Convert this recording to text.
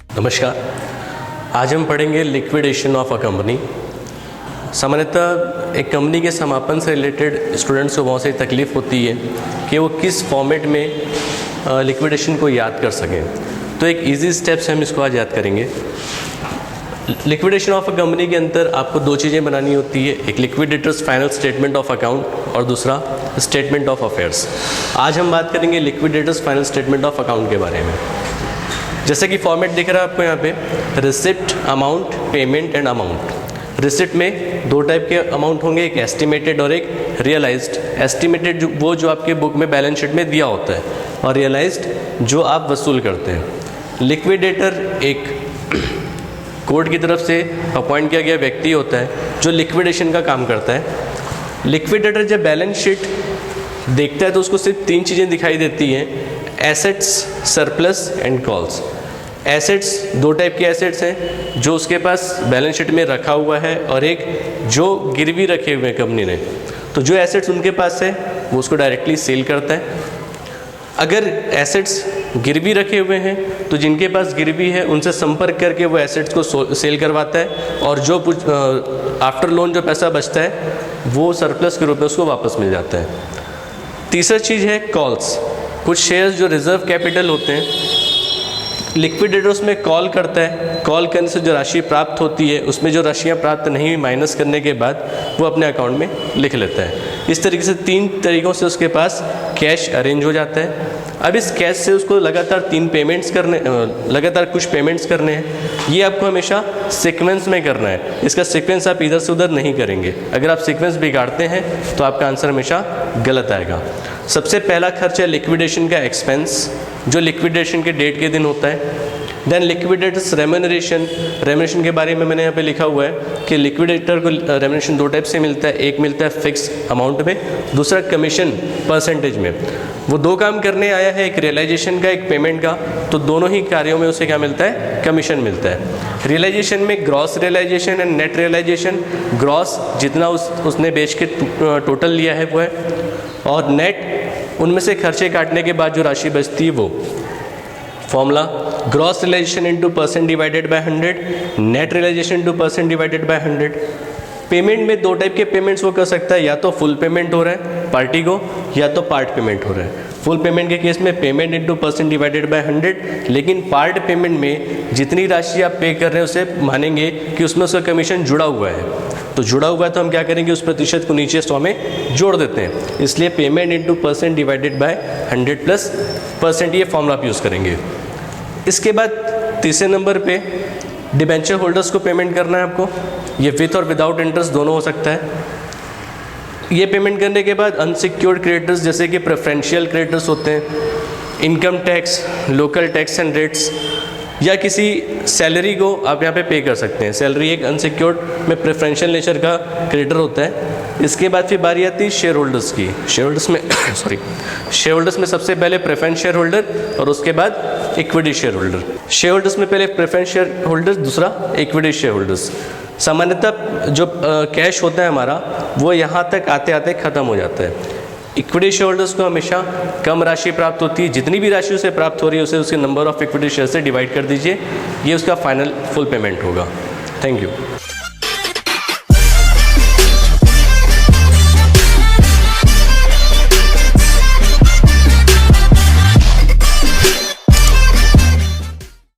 नमस्कार। आज हम पढ़ेंगे लिक्विडेशन ऑफ अ कंपनी। सामान्यतः एक कंपनी के समापन से रिलेटेड स्टूडेंट्स को बहुत सी तकलीफ़ होती है कि वो किस फॉर्मेट में लिक्विडेशन को याद कर सकें। तो एक इजी स्टेप से हम इसको आज याद करेंगे। लिक्विडेशन ऑफ अ कंपनी के अंदर आपको दो चीज़ें बनानी होती है, एक liquidators final statement of account और दूसरा स्टेटमेंट ऑफ अफेयर्स। आज हम बात करेंगे liquidators final statement of account के बारे में। जैसे कि फॉर्मेट दिख रहा है आपको यहाँ पे, receipt, amount, payment and amount. Receipt में दो टाइप के अमाउंट होंगे, एक एस्टिमेटेड और एक रियलाइज्ड। एस्टिमेटेड वो जो आपके बुक में बैलेंस शीट में दिया होता है, और रियलाइज्ड जो आप वसूल करते हैं। लिक्विडेटर एक कोर्ट की तरफ से अपॉइंट किया गया व्यक्ति होता है जो लिक्विडेशन का काम करता है। लिक्विडेटर जब बैलेंस शीट देखता है तो उसको सिर्फ तीन चीज़ें दिखाई देती हैं, assets, surplus and calls. Assets दो टाइप के एसेट्स हैं, जो उसके पास बैलेंस शीट में रखा हुआ है और एक जो गिरवी रखे हुए हैं कंपनी ने। तो जो एसेट्स उनके पास है वो उसको डायरेक्टली सेल करता है। अगर एसेट्स गिरवी रखे हुए हैं तो जिनके पास गिरवी है उनसे संपर्क करके वो एसेट्स को सेल करवाता है, और जो आफ्टर लोन जो पैसा बचता है वो सरप्लस के रूप में उसको वापस मिल जाता है। तीसरा चीज़ है कॉल्स। कुछ शेयर्स जो रिजर्व कैपिटल होते हैं, लिक्विडेटर उसमें कॉल करता है। कॉल करने से जो राशि प्राप्त होती है उसमें जो राशियाँ प्राप्त नहीं हुई माइनस करने के बाद वो अपने अकाउंट में लिख लेता है। इस तरीके से तीन तरीक़ों से उसके पास कैश अरेंज हो जाता है। अब इस कैश से उसको लगातार लगातार कुछ पेमेंट्स करने हैं। ये आपको हमेशा सीक्वेंस में करना है। इसका सीक्वेंस आप इधर से उधर नहीं करेंगे। अगर आप सीक्वेंस बिगाड़ते हैं तो आपका आंसर हमेशा गलत आएगा। सबसे पहला खर्च है लिक्विडेशन का एक्सपेंस, जो लिक्विडेशन के डेट के दिन होता है। Then liquidators remuneration. रेम्यूनरेशन के बारे में मैंने यहाँ पे लिखा हुआ है कि लिक्विडेटर को रेम्यूनरेशन दो टाइप से मिलता है, एक मिलता है फिक्स अमाउंट में, दूसरा कमीशन परसेंटेज में। वो दो काम करने आया है, एक रियलाइजेशन का, एक पेमेंट का। तो दोनों ही कार्यों में उसे क्या मिलता है? कमीशन मिलता है। रियलाइजेशन में gross realization and net realization. Gross जितना उसने बेच के टोटल लिया है वो है, और नेट उनमें से खर्चे काटने के बाद जो राशि बचती है वो। Formula gross realization into percent divided by 100, net realization into percent divided by 100। Payment में दो टाइप के पेमेंट्स वो कर सकता है, या तो फुल पेमेंट हो रहा है पार्टी को, या तो पार्ट पेमेंट हो रहा है। फुल पेमेंट के केस में payment into percent divided by 100, लेकिन पार्ट पेमेंट में जितनी राशि आप पे कर रहे हैं उसे मानेंगे कि उसमें उसका कमीशन जुड़ा हुआ है। तो जुड़ा हुआ है तो हम क्या करेंगे, उस प्रतिशत को नीचे 100 में जोड़ देते हैं। इसलिए payment into percent divided by 100 plus percent, ये फॉर्मूला आप यूज़ करेंगे। इसके बाद तीसरे नंबर पे डिबेंचर होल्डर्स को पेमेंट करना है आपको। ये विथ और विदाउट इंटरेस्ट दोनों हो सकता है। ये पेमेंट करने के बाद अनसिक्योर्ड क्रेडिटर्स जैसे कि प्रेफरेंशियल क्रेडिटर्स होते हैं, income tax, local tax and rates, या किसी सैलरी को आप यहाँ पे पे कर सकते हैं। सैलरी एक अनसिक्योर्ड में प्रेफरेंशियल नेचर का क्रेडिटर होता है। इसके बाद फिर बारी आती है शेयर होल्डर्स की। शेयर होल्डर्स में सबसे पहले प्रेफरेंस शेयर होल्डर और उसके बाद equity share holder. Share holders में पहले प्रेफरेंस शेयर होल्डर्स, दूसरा इक्विटी शेयर होल्डर्स। सामान्यतः जो कैश होता है हमारा वो यहाँ तक आते आते ख़त्म हो जाता है। इक्विटी शेयर होल्डर्स को हमेशा कम राशि प्राप्त होती है, जितनी भी राशि उसे प्राप्त हो रही है उसे उसके नंबर ऑफ इक्विटी शेयर से डिवाइड कर दीजिए, ये उसका फाइनल फुल पेमेंट होगा। Thank you.